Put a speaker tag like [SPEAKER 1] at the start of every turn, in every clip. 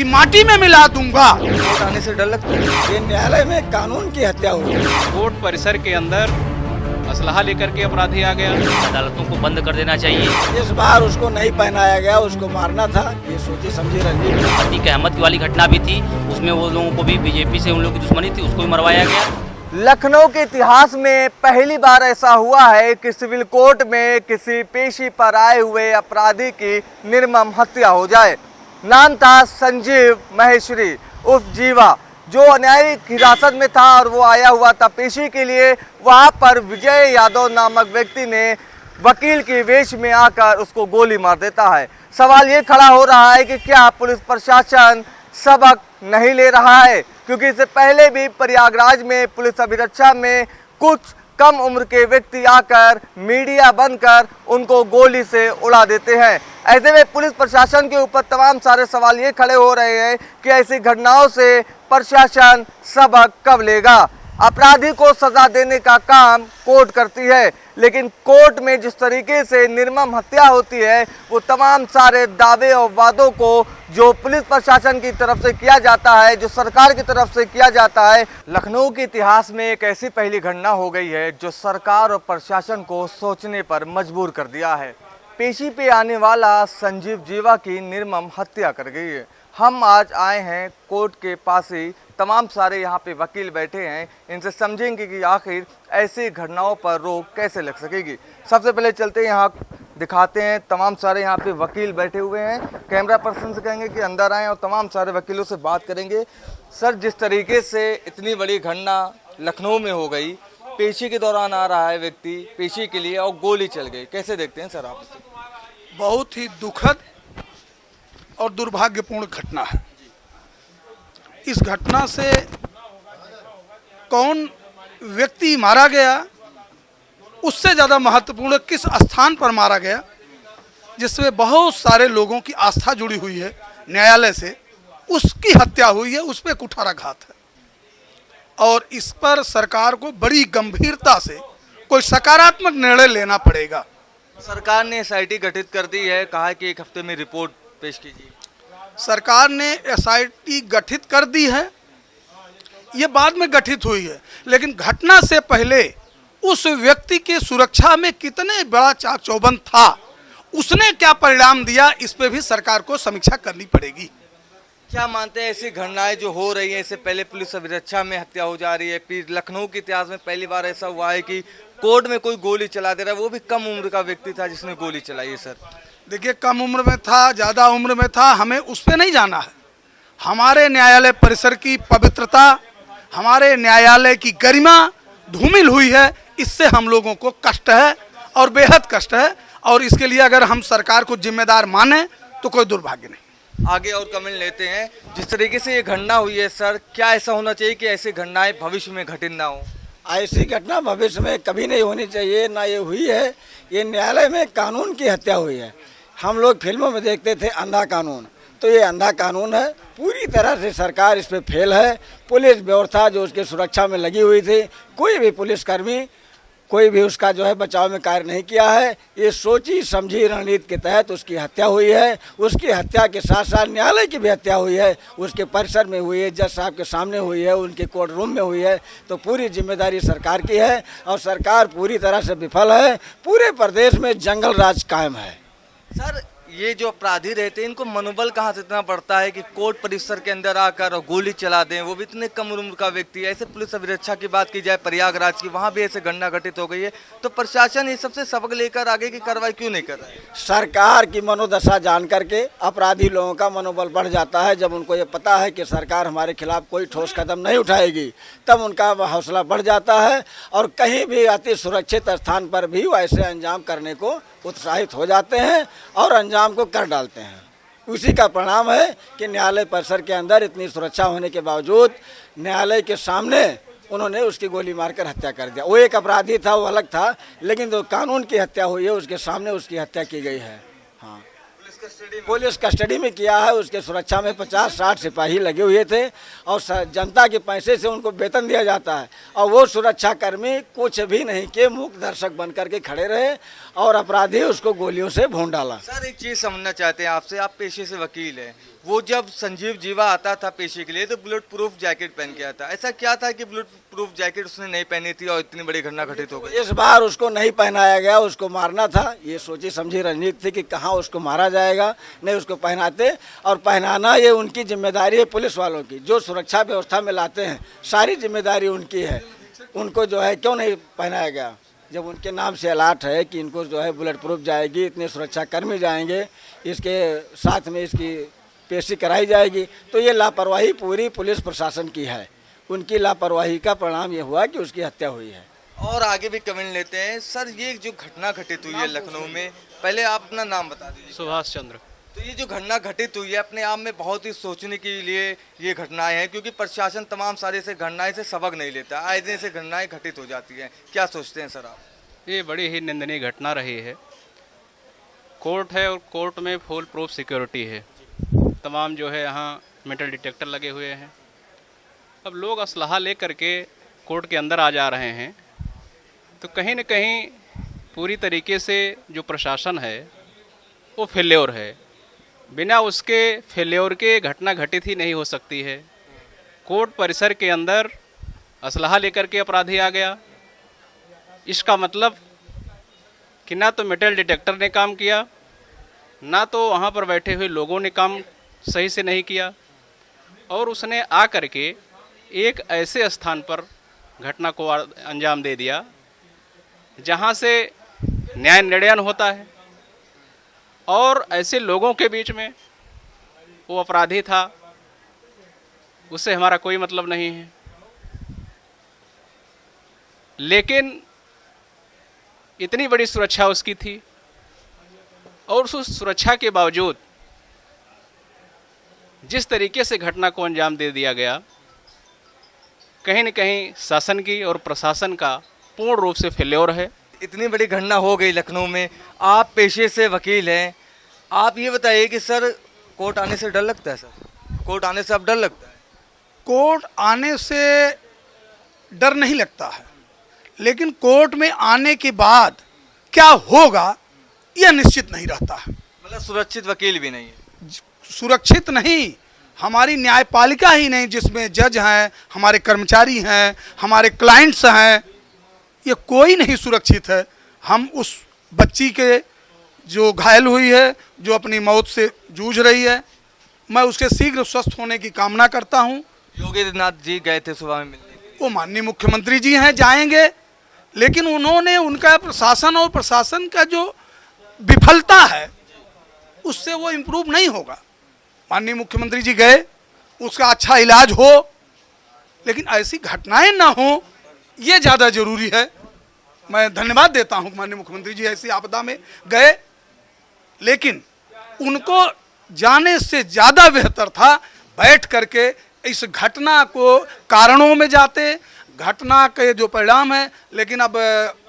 [SPEAKER 1] कि माटी में मिला दूंगा।
[SPEAKER 2] कोर्ट आने से डर लगता है।
[SPEAKER 3] ये न्यायालय में कानून की हत्या हुई है।
[SPEAKER 4] कोर्ट परिसर के अंदर असलहा लेकर के अपराधी आ गया।
[SPEAKER 5] अदालतों को बंद कर देना चाहिए।
[SPEAKER 3] इस बार उसको नहीं पहनाया गया, उसको मारना था। ये सोची समझी रणनीति।
[SPEAKER 5] अतीक अहमद की वाली घटना भी थी, उसमें वो लोगों को भी बीजेपी से उन लोगों की दुश्मनी थी, उसको भी मरवाया गया।
[SPEAKER 2] लखनऊ के इतिहास में पहली बार ऐसा हुआ है कि सिविल कोर्ट में किसी पेशी पर आए हुए अपराधी की निर्मम हत्या हो जाए। नाम था संजीव महेश्वरी उर्फ जीवा, जो न्यायिक हिरासत में था और वो आया हुआ था पेशी के लिए। वहाँ पर विजय यादव नामक व्यक्ति ने वकील के वेश में आकर उसको गोली मार देता है। सवाल ये खड़ा हो रहा है कि क्या पुलिस प्रशासन सबक नहीं ले रहा है, क्योंकि इससे पहले भी प्रयागराज में पुलिस अभिरक्षा में कुछ कम उम्र के व्यक्ति आकर मीडिया बनकर उनको गोली से उड़ा देते हैं। ऐसे में पुलिस प्रशासन के ऊपर तमाम सारे सवाल ये खड़े हो रहे हैं कि ऐसी घटनाओं से प्रशासन सबक कब लेगा। अपराधी को सजा देने का काम कोर्ट करती है, लेकिन कोर्ट में जिस तरीके से निर्मम हत्या होती है, वो तमाम सारे दावे और वादों को जो पुलिस प्रशासन की तरफ से किया जाता है, जो सरकार की तरफ से किया जाता है। लखनऊ के इतिहास में एक ऐसी पहली घटना हो गई है जो सरकार और प्रशासन को सोचने पर मजबूर कर दिया है। पेशी पे आने वाला संजीव जीवा की निर्मम हत्या कर गई है। हम आज आए हैं कोर्ट के पास ही, तमाम सारे यहाँ पे वकील बैठे हैं, इनसे समझेंगे कि आखिर ऐसी घटनाओं पर रोक कैसे लग सकेगी। सबसे पहले चलते हैं यहाँ, दिखाते हैं तमाम सारे यहाँ पे वकील बैठे हुए हैं। कैमरा पर्सन से कहेंगे कि अंदर आएँ और तमाम सारे वकीलों से बात करेंगे। सर, जिस तरीके से इतनी बड़ी घटना लखनऊ में हो गई, पेशी के दौरान आ रहा है व्यक्ति पेशी के लिए और गोली चल गई, कैसे देखते हैं सर आप?
[SPEAKER 1] बहुत ही दुखद और दुर्भाग्यपूर्ण घटना है। इस घटना से कौन व्यक्ति मारा गया, उससे ज़्यादा महत्वपूर्ण किस स्थान पर मारा गया, जिसमें बहुत सारे लोगों की आस्था जुड़ी हुई है न्यायालय से, उसकी हत्या हुई है, उस पर कुठाराघात है। और इस पर सरकार को बड़ी गंभीरता से कोई सकारात्मक निर्णय लेना पड़ेगा।
[SPEAKER 2] सरकार ने एसआईटी गठित कर दी है, कहा कि एक हफ्ते में रिपोर्ट पेश कीजिए।
[SPEAKER 1] सरकार ने एसआईटी गठित कर दी है, ये बाद में गठित हुई है, लेकिन घटना से पहले उस व्यक्ति की सुरक्षा में कितने बड़ा चाक चौबंद था, उसने क्या परिणाम दिया, इस पे भी सरकार को समीक्षा करनी पड़ेगी।
[SPEAKER 2] क्या मानते हैं ऐसी घटनाएं जो हो रही हैं, इससे पहले पुलिस अभिरक्षा में हत्या हो जा रही है, फिर लखनऊ के इतिहास में पहली बार ऐसा हुआ है कि कोर्ट में कोई गोली चला दे रहा है, वो भी कम उम्र का व्यक्ति था जिसने गोली चलाई है। सर
[SPEAKER 1] देखिए, कम उम्र में था, ज़्यादा उम्र में था, हमें उस पर नहीं जाना है। हमारे न्यायालय परिसर की पवित्रता, हमारे न्यायालय की गरिमा धूमिल हुई है, इससे हम लोगों को कष्ट है और बेहद कष्ट है। और इसके लिए अगर हम सरकार को जिम्मेदार माने तो कोई दुर्भाग्य नहीं।
[SPEAKER 2] आगे और कमेंट लेते हैं। जिस तरीके से ये घटना हुई है सर, क्या ऐसा होना चाहिए कि ऐसी घटनाएं भविष्य में घटित ना हो?
[SPEAKER 3] ऐसी घटना भविष्य में कभी नहीं होनी चाहिए, ना ये हुई है। ये न्यायालय में कानून की हत्या हुई है। हम लोग फिल्मों में देखते थे अंधा कानून, तो ये अंधा कानून है। पूरी तरह से सरकार इस पे फेल है। पुलिस व्यवस्था जो उसकी सुरक्षा में लगी हुई थी, कोई भी पुलिसकर्मी, कोई भी उसका जो है बचाव में कार्य नहीं किया है। ये सोची समझी रणनीति के तहत उसकी हत्या हुई है। उसकी हत्या के साथ साथ न्यायालय की भी हत्या हुई है, उसके परिसर में हुई है, जज साहब के सामने हुई है, उनके कोर्ट रूम में हुई है। तो पूरी जिम्मेदारी सरकार की है और सरकार पूरी तरह से विफल है। पूरे प्रदेश में जंगल राज कायम है।
[SPEAKER 2] सर, ये जो अपराधी रहते हैं, इनको मनोबल कहाँ से इतना बढ़ता है कि कोर्ट परिसर के अंदर आकर और गोली चला दें, वो भी इतने कम उम्र का व्यक्ति है। ऐसे पुलिस अभिरक्षा की बात की जाए प्रयागराज की, वहाँ भी ऐसे घटना घटित हो गई है, तो प्रशासन ये सबसे सबक लेकर आगे की कार्रवाई क्यों नहीं कर रहा है?
[SPEAKER 3] सरकार की मनोदशा जान करके अपराधी लोगों का मनोबल बढ़ जाता है। जब उनको ये पता है कि सरकार हमारे खिलाफ कोई ठोस कदम नहीं उठाएगी, तब उनका हौसला बढ़ जाता है और कहीं भी अति सुरक्षित स्थान पर भी वो ऐसे अंजाम करने को उत्साहित हो जाते हैं और अंजाम को कर डालते हैं। उसी का परिणाम है कि न्यायालय परिसर के अंदर इतनी सुरक्षा होने के बावजूद न्यायालय के सामने उन्होंने उसकी गोली मारकर हत्या कर दिया। वो एक अपराधी था, वो अलग था, लेकिन जो कानून की हत्या हुई है उसके सामने उसकी हत्या की गई है। हाँ,
[SPEAKER 2] पुलिस
[SPEAKER 3] पुलिस कस्टडी में किया है। उसके सुरक्षा में 50-60 सिपाही लगे हुए थे और जनता के पैसे से उनको वेतन दिया जाता है और वो सुरक्षा कर्मी कुछ भी नहीं किए, मूक दर्शक बन करके खड़े रहे और अपराधी उसको गोलियों से भून डाला।
[SPEAKER 2] सर एक चीज़ समझना चाहते हैं आपसे, आप पेशे से वकील हैं। वो जब संजीव जीवा आता था पेशे के लिए तो बुलेट प्रूफ जैकेट पहन के आता, ऐसा क्या था कि बुलेट प्रूफ जैकेट उसने नहीं पहनी थी और इतनी बड़ी घटना घटित हो गई?
[SPEAKER 3] इस बार उसको नहीं पहनाया गया, उसको मारना था। ये सोची समझी रणनीति थी कि कहाँ उसको मारा जाएगा, नहीं उसको पहनाते। और पहनाना ये उनकी जिम्मेदारी है, पुलिस वालों की जो सुरक्षा व्यवस्था में लाते हैं सारी जिम्मेदारी उनकी है। उनको जो है क्यों नहीं पहनाया गया? जब उनके नाम से अलर्ट है कि इनको जो है बुलेट प्रूफ जाएगी, इतने सुरक्षा कर्मी जाएंगे, इसके साथ में इसकी पेशी कराई जाएगी, तो ये लापरवाही पूरी पुलिस प्रशासन की है। उनकी लापरवाही का परिणाम ये हुआ कि उसकी हत्या हुई है।
[SPEAKER 2] और आगे भी कमेंट लेते हैं। सर ये जो घटना घटित हुई है लखनऊ में, पहले आप अपना नाम बता दीजिए।
[SPEAKER 4] सुभाष चंद्र।
[SPEAKER 2] तो ये जो घटना घटित हुई है अपने आप में बहुत ही सोचने के लिए ये घटनाएं हैं, क्योंकि प्रशासन तमाम सारे से घटनाएं से सबक नहीं लेता, आए दिन से घटनाएं घटित हो जाती हैं। क्या सोचते हैं सर आप?
[SPEAKER 4] ये बड़ी ही निंदनीय घटना रही है। कोर्ट है और कोर्ट में फुल प्रूफ सिक्योरिटी है, तमाम जो है यहाँ मेटल डिटेक्टर लगे हुए हैं। अब लोग असलहा लेकर के कोर्ट के अंदर आ जा रहे हैं, तो कहीं न कहीं पूरी तरीके से जो प्रशासन है वो फेल्योर है। बिना उसके फेल्योर के घटना घटित ही नहीं हो सकती है। कोर्ट परिसर के अंदर असलहा लेकर के अपराधी आ गया, इसका मतलब कि ना तो मेटल डिटेक्टर ने काम किया, ना तो वहाँ पर बैठे हुए लोगों ने काम सही से नहीं किया, और उसने आ कर के एक ऐसे स्थान पर घटना को अंजाम दे दिया जहाँ से न्याय निर्णयन होता है, और ऐसे लोगों के बीच में वो अपराधी था, उससे हमारा कोई मतलब नहीं है। लेकिन इतनी बड़ी सुरक्षा उसकी थी और उस सुरक्षा के बावजूद जिस तरीके से घटना को अंजाम दे दिया गया, कहीं न कहीं शासन की और प्रशासन का पूर्ण रूप से फेल्योर है।
[SPEAKER 2] इतनी बड़ी घटना हो गई लखनऊ में, आप पेशे से वकील हैं, आप ये बताइए कि सर कोर्ट आने से डर लगता है? सर कोर्ट आने से अब डर लगता है?
[SPEAKER 1] कोर्ट आने से डर नहीं लगता है, लेकिन कोर्ट में आने के बाद क्या होगा यह निश्चित नहीं रहता है।
[SPEAKER 2] मतलब सुरक्षित वकील भी नहीं है?
[SPEAKER 1] सुरक्षित नहीं, हमारी न्यायपालिका ही नहीं, जिसमें जज हैं, हमारे कर्मचारी हैं, हमारे क्लाइंट्स हैं, ये कोई नहीं सुरक्षित है। हम उस बच्ची के जो घायल हुई है, जो अपनी मौत से जूझ रही है, मैं उसके शीघ्र स्वस्थ होने की कामना करता हूँ।
[SPEAKER 2] योगी आदित्यनाथ जी गए थे सुबह में मिलने के लिए।
[SPEAKER 1] वो माननीय मुख्यमंत्री जी हैं, जाएंगे, लेकिन उन्होंने उनका प्रशासन और प्रशासन का जो विफलता है उससे वो इम्प्रूव नहीं होगा। माननीय मुख्यमंत्री जी गए, उसका अच्छा इलाज हो, लेकिन ऐसी घटनाएं ना हो, ये ज़्यादा जरूरी है। मैं धन्यवाद देता हूं माननीय मुख्यमंत्री जी ऐसी आपदा में गए, लेकिन उनको जाने से ज़्यादा बेहतर था बैठ करके इस घटना को कारणों में जाते, घटना के जो परिणाम है। लेकिन अब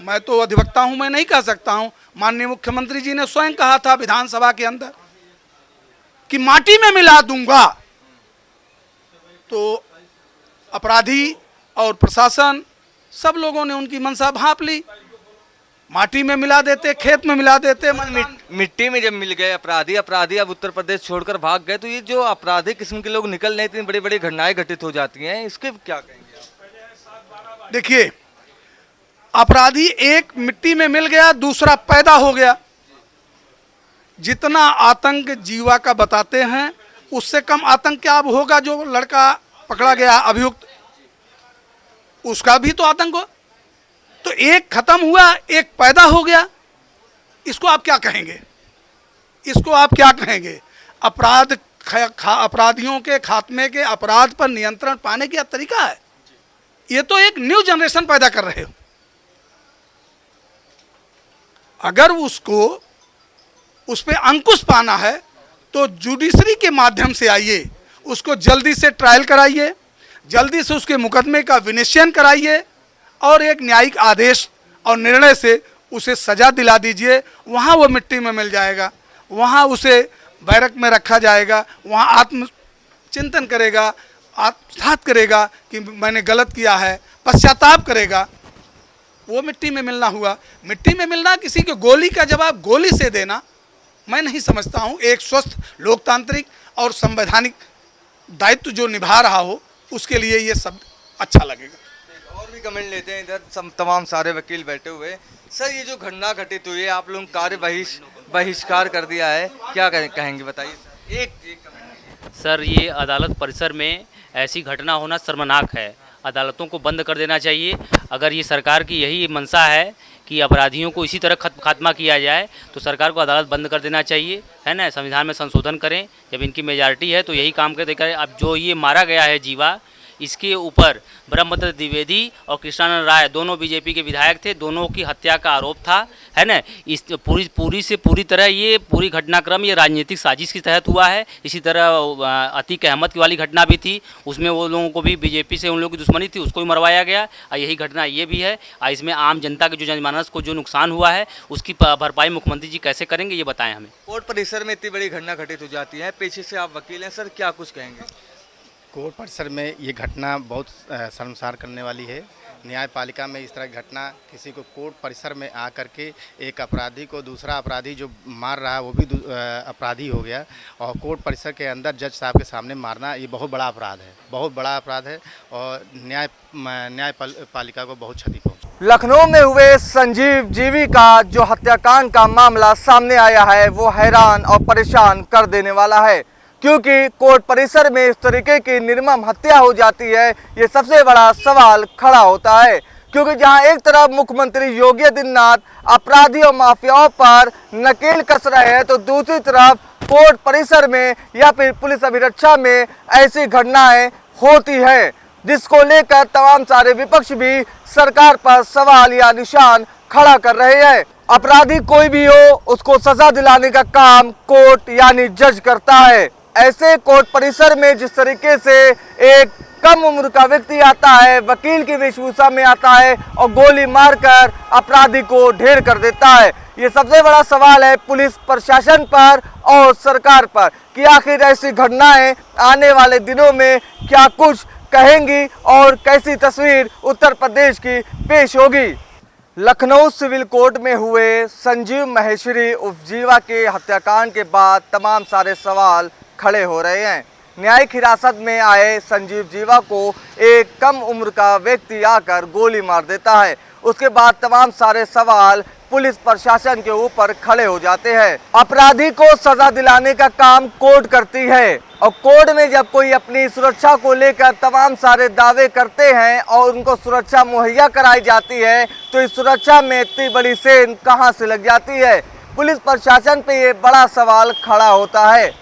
[SPEAKER 1] मैं तो अधिवक्ता हूं, मैं नहीं कह सकता हूं। माननीय मुख्यमंत्री जी ने स्वयं कहा था विधानसभा के अंदर कि माटी में मिला दूंगा, तो अपराधी और प्रशासन सब लोगों ने उनकी मंशा भांप ली, माटी में मिला देते, खेत में मिला देते।
[SPEAKER 2] मिट्टी में जब मिल गए अपराधी अब उत्तर प्रदेश छोड़कर भाग गए, तो ये जो अपराधी किस्म के लोग निकल रहे, इतनी बड़ी बड़ी घटनाएं घटित हो जाती हैं, इसके क्या कहेंगे?
[SPEAKER 1] देखिए, अपराधी एक मिट्टी में मिल गया, दूसरा पैदा हो गया। जितना आतंक जीवा का बताते हैं, उससे कम आतंक क्या अब होगा? जो लड़का पकड़ा गया अभियुक्त, उसका भी तो आतंक हो। तो एक खत्म हुआ, एक पैदा हो गया। इसको आप क्या कहेंगे? इसको आप क्या कहेंगे? अपराधियों के खात्मे के, अपराध पर नियंत्रण पाने का तरीका है। ये तो एक न्यू जनरेशन पैदा कर रहे हो। अगर उसको उस पर अंकुश पाना है तो जुडिशरी के माध्यम से आइए, उसको जल्दी से ट्रायल कराइए, जल्दी से उसके मुकदमे का विनिश्चय कराइए और एक न्यायिक आदेश और निर्णय से उसे सजा दिला दीजिए। वहाँ वो मिट्टी में मिल जाएगा, वहाँ उसे बैरक में रखा जाएगा, वहाँ आत्मचिंतन करेगा, आत्मसात करेगा कि मैंने गलत किया है, पश्चाताप करेगा। वो मिट्टी में मिलना हुआ। मिट्टी में मिलना, किसी को गोली का जवाब गोली से देना, मैं नहीं समझता हूँ एक स्वस्थ लोकतांत्रिक और संवैधानिक दायित्व जो निभा रहा हो उसके लिए ये शब्द अच्छा लगेगा।
[SPEAKER 2] और भी कमेंट लेते हैं, इधर तमाम सारे वकील बैठे हुए हैं। सर, ये जो घटना घटित हुई है, आप लोगों कार्य बहिष्कार कर दिया है, क्या कहेंगे बताइए सर। एक कमेंट।
[SPEAKER 5] सर, ये अदालत परिसर में ऐसी घटना होना शर्मनाक है। अदालतों को बंद कर देना चाहिए। अगर ये सरकार की यही मंशा है कि अपराधियों को इसी तरह खात्मा किया जाए तो सरकार को अदालत बंद कर देना चाहिए, है ना। संविधान में संशोधन करें, जब इनकी मेजॉरिटी है तो यही काम करें। अब जो ये मारा गया है जीवा, इसके ऊपर ब्रह्मदत्त द्विवेदी और कृष्णानंद राय दोनों बीजेपी के विधायक थे, दोनों की हत्या का आरोप था, है ना। इस पूरी तरह ये पूरी घटनाक्रम ये राजनीतिक साजिश के तहत हुआ है। इसी तरह अतीक अहमद की वाली घटना भी थी, उसमें वो लोगों को भी बीजेपी से उन लोगों की दुश्मनी थी, उसको भी मरवाया गया। और यही घटना ये भी है। इसमें आम जनता के जो जनमानस को जो नुकसान हुआ है उसकी भरपाई मुख्यमंत्री जी कैसे करेंगे, ये बताएं हमें।
[SPEAKER 2] कोर्ट परिसर में इतनी बड़ी घटना घटित हो जाती है, पेशे से आप वकील हैं सर, क्या कुछ कहेंगे।
[SPEAKER 6] कोर्ट परिसर में ये घटना बहुत शर्मसार करने वाली है। न्यायपालिका में इस तरह की घटना, किसी को कोर्ट परिसर में आ करके एक अपराधी को दूसरा अपराधी जो मार रहा है वो भी अपराधी हो गया, और कोर्ट परिसर के अंदर जज साहब के सामने मारना, ये बहुत बड़ा अपराध है, बहुत बड़ा अपराध है, और न्यायपालिका को बहुत क्षति पहुंची।
[SPEAKER 2] लखनऊ में हुए संजीव जीवी का जो हत्याकांड का मामला सामने आया है वो हैरान और परेशान कर देने वाला है, क्योंकि कोर्ट परिसर में इस तरीके की निर्मम हत्या हो जाती है, ये सबसे बड़ा सवाल खड़ा होता है। क्योंकि जहां एक तरफ मुख्यमंत्री योगी आदित्यनाथ अपराधी और माफियाओं पर नकेल कस रहे हैं, तो दूसरी तरफ कोर्ट परिसर में या फिर पुलिस अभिरक्षा में ऐसी घटनाएं होती है, जिसको लेकर तमाम सारे विपक्ष भी सरकार पर सवाल या निशान खड़ा कर रहे हैं। अपराधी कोई भी हो, उसको सजा दिलाने का काम कोर्ट यानी जज करता है। ऐसे कोर्ट परिसर में जिस तरीके से एक कम उम्र का व्यक्ति आता है, वकील की वेशभूषा में आता है और गोली मारकर अपराधी को ढेर कर देता है, ये सबसे बड़ा सवाल है पुलिस प्रशासन पर और सरकार पर कि आखिर ऐसी घटनाएं आने वाले दिनों में क्या कुछ कहेंगी और कैसी तस्वीर उत्तर प्रदेश की पेश होगी। लखनऊ सिविल कोर्ट में हुए संजीव महेश्वरी उर्फ जीवा के हत्याकांड के बाद तमाम सारे सवाल खड़े हो रहे हैं। न्यायिक हिरासत में आए संजीव जीवा को एक कम उम्र का व्यक्ति आकर गोली मार देता है। उसके बाद तमाम सारे सवाल पुलिस प्रशासन के ऊपर खड़े हो जाते हैं। अपराधी को सजा दिलाने का काम कोर्ट करती है, और कोर्ट में जब कोई अपनी सुरक्षा को लेकर तमाम सारे दावे करते हैं और उनको सुरक्षा मुहैया कराई जाती है, तो इस सुरक्षा में इतनी बड़ी सेंध कहां से लग जाती है। पुलिस प्रशासन पे ये बड़ा सवाल खड़ा होता है।